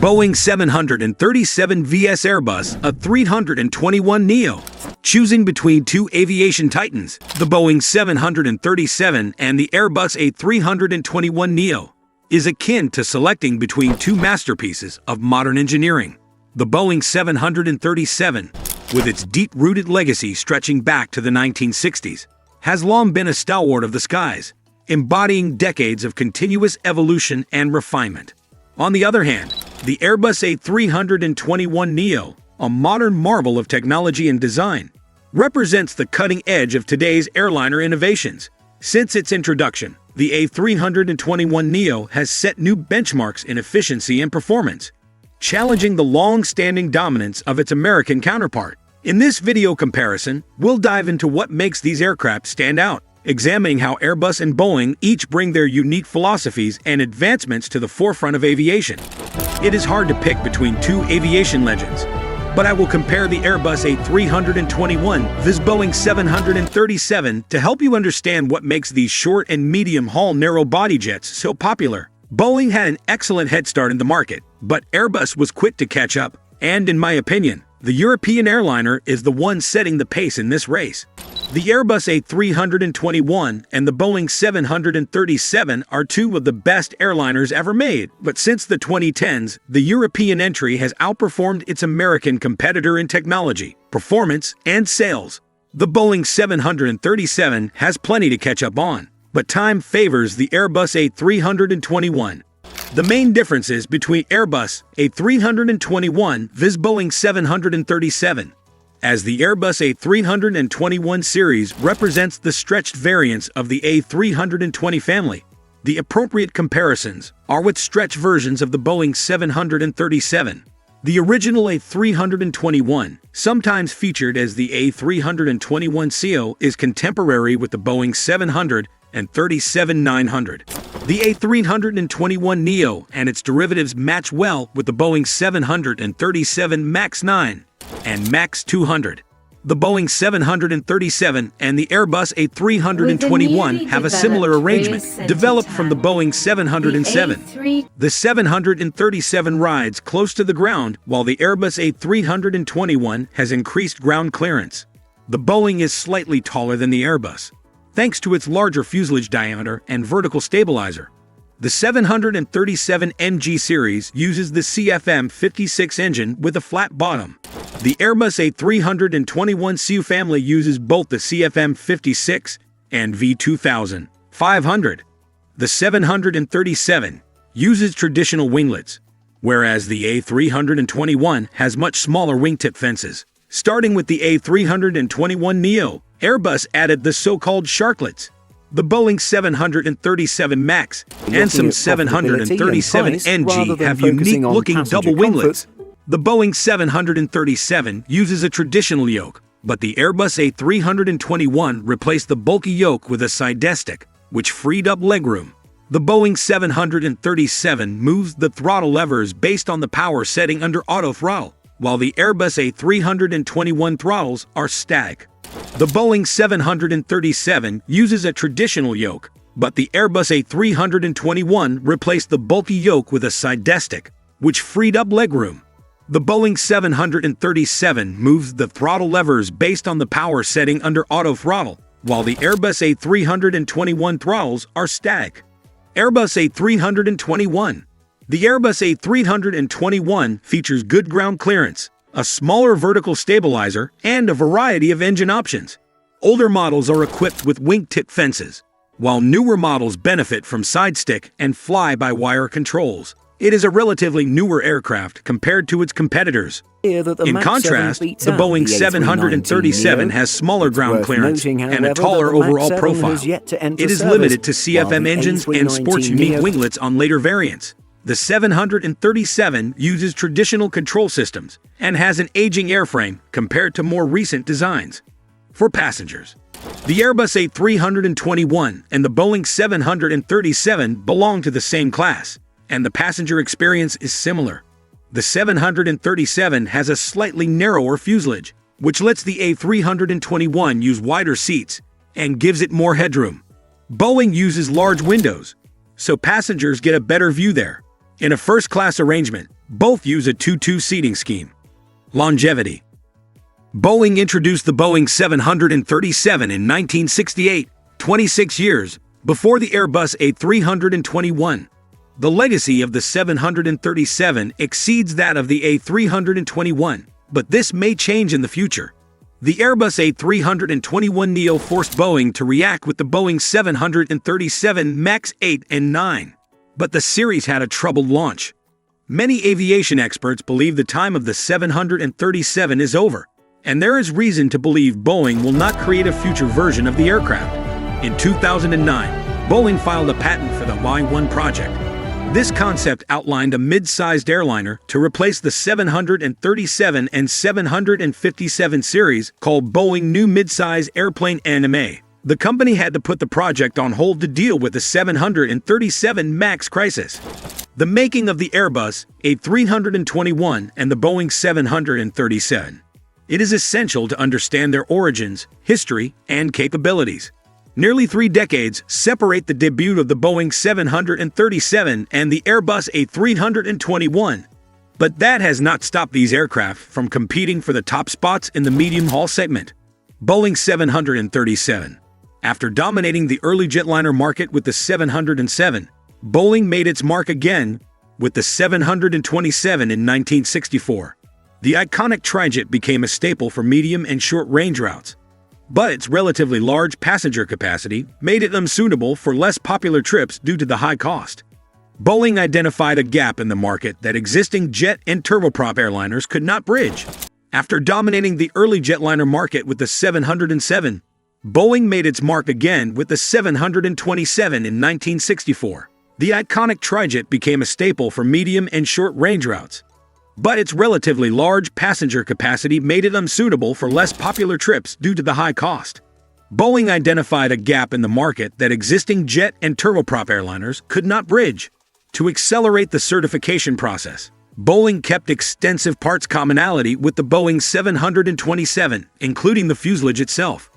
Boeing 737 vs Airbus A321neo. Choosing between two aviation titans, the Boeing 737 and the Airbus A321neo, is akin to selecting between two masterpieces of modern engineering. The Boeing 737, with its deep-rooted legacy stretching back to the 1960s, has long been a stalwart of the skies, embodying decades of continuous evolution and refinement. On the other hand, the Airbus A321neo, a modern marvel of technology and design, represents the cutting edge of today's airliner innovations. Since its introduction, the A321neo has set new benchmarks in efficiency and performance, challenging the long-standing dominance of its American counterpart. In this video comparison, we'll dive into what makes these aircraft stand out, examining how Airbus and Boeing each bring their unique philosophies and advancements to the forefront of aviation. It is hard to pick between two aviation legends, but I will compare the Airbus A321 vs Boeing 737 to help you understand what makes these short and medium-haul narrow-body jets so popular. Boeing had an excellent head start in the market, but Airbus was quick to catch up, and in my opinion, the European airliner is the one setting the pace in this race. The Airbus A321 and the Boeing 737 are two of the best airliners ever made, but since the 2010s, the European entry has outperformed its American competitor in technology, performance, and sales. The Boeing 737 has plenty to catch up on, but time favors the Airbus A321. The main differences between Airbus A321 vs Boeing 737. As the Airbus A321 series represents the stretched variants of the A320 family, the appropriate comparisons are with stretched versions of the Boeing 737. The original A321, sometimes featured as the A321ceo, is contemporary with the Boeing 737-900. The A321neo and its derivatives match well with the Boeing 737 MAX 9 and MAX 200. The Boeing 737 and the Airbus A321 have a similar arrangement, developed from the Boeing 707. The 737 rides close to the ground, while the Airbus A321 has increased ground clearance. The Boeing is slightly taller than the Airbus, thanks to its larger fuselage diameter and vertical stabilizer. The 737NG series uses the CFM56 engine with a flat bottom. The Airbus A321ceo family uses both the CFM56 and V2500. The 737 uses traditional winglets, whereas the A321 has much smaller wingtip fences. Starting with the A321neo, Airbus added the so-called sharklets. The Boeing 737 MAX and some 737NG have unique-looking double winglets. The Boeing 737 uses a traditional yoke, but the Airbus A321 replaced the bulky yoke with a sidestick, which freed up legroom. The Boeing 737 moves the throttle levers based on the power setting under auto throttle, while the Airbus A321 throttles are static. The Boeing 737 uses a traditional yoke, but the Airbus A321 replaced the bulky yoke with a sidestick, which freed up legroom. The Boeing 737 moves the throttle levers based on the power setting under auto throttle, while the Airbus A321 throttles are static. Airbus A321. The Airbus A321 features good ground clearance, a smaller vertical stabilizer, and a variety of engine options. Older models are equipped with wingtip fences, while newer models benefit from sidestick and fly-by-wire controls. It is a relatively newer aircraft compared to its competitors. In contrast, the Boeing 737 has smaller ground clearance and a taller overall profile. It is limited to CFM engines and sports unique winglets on later variants. The 737 uses traditional control systems and has an aging airframe compared to more recent designs. For passengers, the Airbus A321 and the Boeing 737 belong to the same class, and the passenger experience is similar. The 737 has a slightly narrower fuselage, which lets the A321 use wider seats and gives it more headroom. Boeing uses large windows, so passengers get a better view there. In a first-class arrangement, Both use a 2-2 seating scheme. Longevity. Boeing introduced the Boeing 737 in 1968, 26 years before the Airbus A321. The legacy of the 737 exceeds that of the A321, but this may change in the future. The Airbus A321neo forced Boeing to react with the Boeing 737 MAX 8 and 9, but the series had a troubled launch. Many aviation experts believe the time of the 737 is over, and there is reason to believe Boeing will not create a future version of the aircraft. In 2009, Boeing filed a patent for the Y1 project. This concept outlined a mid-sized airliner to replace the 737 and 757 series called Boeing New Mid-Size Airplane NMA. The company had to put the project on hold to deal with the 737 MAX crisis. The making of the Airbus A321 and the Boeing 737. It is essential to understand their origins, history, and capabilities. Nearly 3 decades separate the debut of the Boeing 737 and the Airbus A321. But that has not stopped these aircraft from competing for the top spots in the medium-haul segment. Boeing 737. After dominating the early jetliner market with the 707, Boeing made its mark again with the 727 in 1964. The iconic trijet became a staple for medium and short-range routes, but its relatively large passenger capacity made it unsuitable for less popular trips due to the high cost. Boeing identified a gap in the market that existing jet and turboprop airliners could not bridge. After dominating the early jetliner market with the 707, Boeing made its mark again with the 727 in 1964. The iconic trijet became a staple for medium and short-range routes, but its relatively large passenger capacity made it unsuitable for less popular trips due to the high cost. Boeing identified a gap in the market that existing jet and turboprop airliners could not bridge. To accelerate the certification process, Boeing kept extensive parts commonality with the Boeing 727, including the fuselage itself.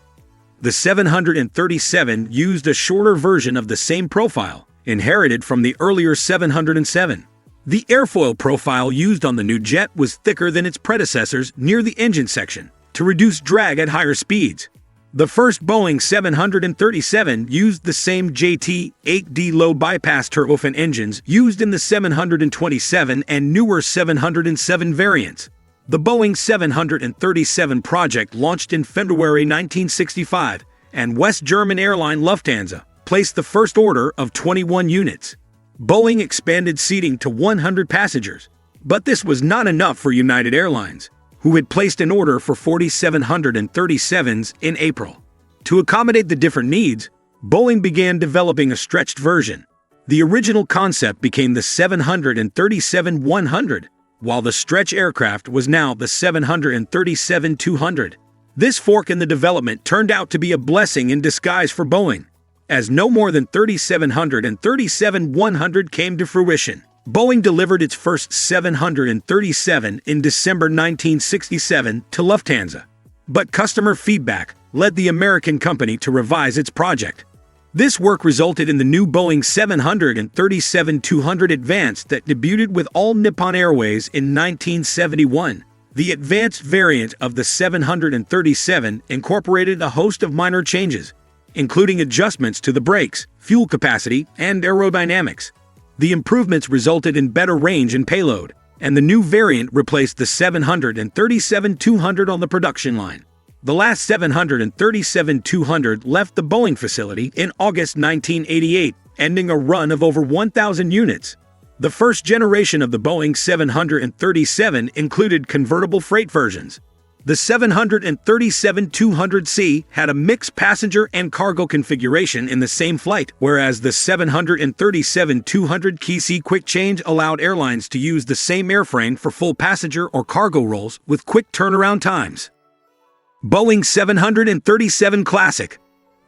The 737 used a shorter version of the same profile, inherited from the earlier 707. The airfoil profile used on the new jet was thicker than its predecessors near the engine section, to reduce drag at higher speeds. The first Boeing 737 used the same JT-8D low-bypass turbofan engines used in the 727 and newer 707 variants. The Boeing 737 project launched in February 1965, and West German airline Lufthansa placed the first order of 21 units. Boeing expanded seating to 100 passengers, but this was not enough for United Airlines, who had placed an order for 4,737s in April. To accommodate the different needs, Boeing began developing a stretched version. The original concept became the 737-100, while the stretch aircraft was now the 737-200. This fork in the development turned out to be a blessing in disguise for Boeing, as no more than 3,700 and 37-100 came to fruition. Boeing delivered its first 737 in December 1967 to Lufthansa, but customer feedback led the American company to revise its project. This work resulted in the new Boeing 737-200 Advanced that debuted with All Nippon Airways in 1971. The advanced variant of the 737 incorporated a host of minor changes, including adjustments to the brakes, fuel capacity, and aerodynamics. The improvements resulted in better range and payload, and the new variant replaced the 737-200 on the production line. The last 737-200 left the Boeing facility in August 1988, ending a run of over 1,000 units. The first generation of the Boeing 737 included convertible freight versions. The 737-200C had a mixed passenger and cargo configuration in the same flight, whereas the 737-200C quick change allowed airlines to use the same airframe for full passenger or cargo rolls with quick turnaround times. Boeing 737 Classic.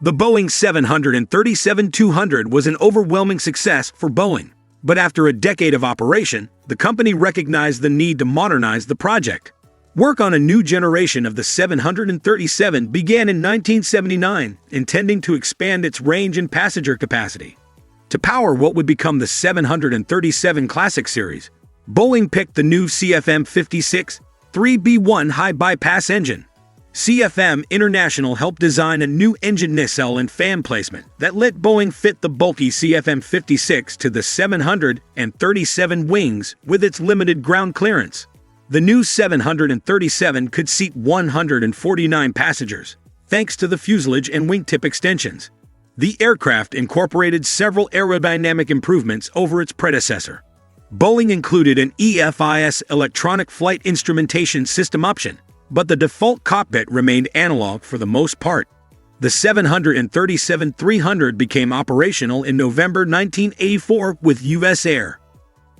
The Boeing 737-200 was an overwhelming success for Boeing, but after a decade of operation, the company recognized the need to modernize the project. Work on a new generation of the 737 began in 1979, intending to expand its range and passenger capacity. To power what would become the 737 Classic series, Boeing picked the new CFM56 3B1 high bypass engine. CFM International helped design a new engine nacelle and fan placement that let Boeing fit the bulky CFM56 to the 737 wings with its limited ground clearance. The new 737 could seat 149 passengers, thanks to the fuselage and wingtip extensions. The aircraft incorporated several aerodynamic improvements over its predecessor. Boeing included an EFIS electronic flight instrumentation system option, but the default cockpit remained analog for the most part. The 737-300 became operational in November 1984 with U.S. Air.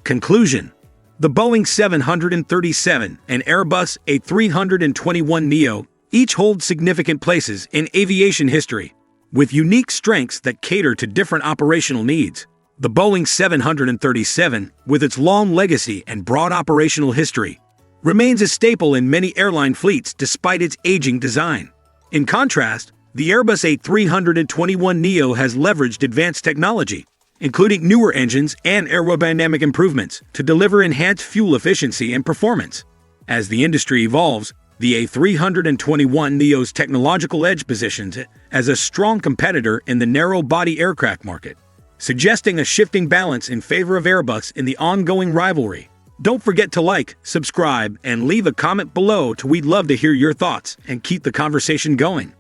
Conclusion: the Boeing 737 and Airbus A321neo each hold significant places in aviation history, with unique strengths that cater to different operational needs. The Boeing 737, with its long legacy and broad operational history, remains a staple in many airline fleets despite its aging design. In contrast, the Airbus A321neo has leveraged advanced technology, including newer engines and aerodynamic improvements, to deliver enhanced fuel efficiency and performance. As the industry evolves, the A321neo's technological edge positions it as a strong competitor in the narrow-body aircraft market, suggesting a shifting balance in favor of Airbus in the ongoing rivalry. Don't forget to like, subscribe, and leave a comment below. We'd love to hear your thoughts and keep the conversation going.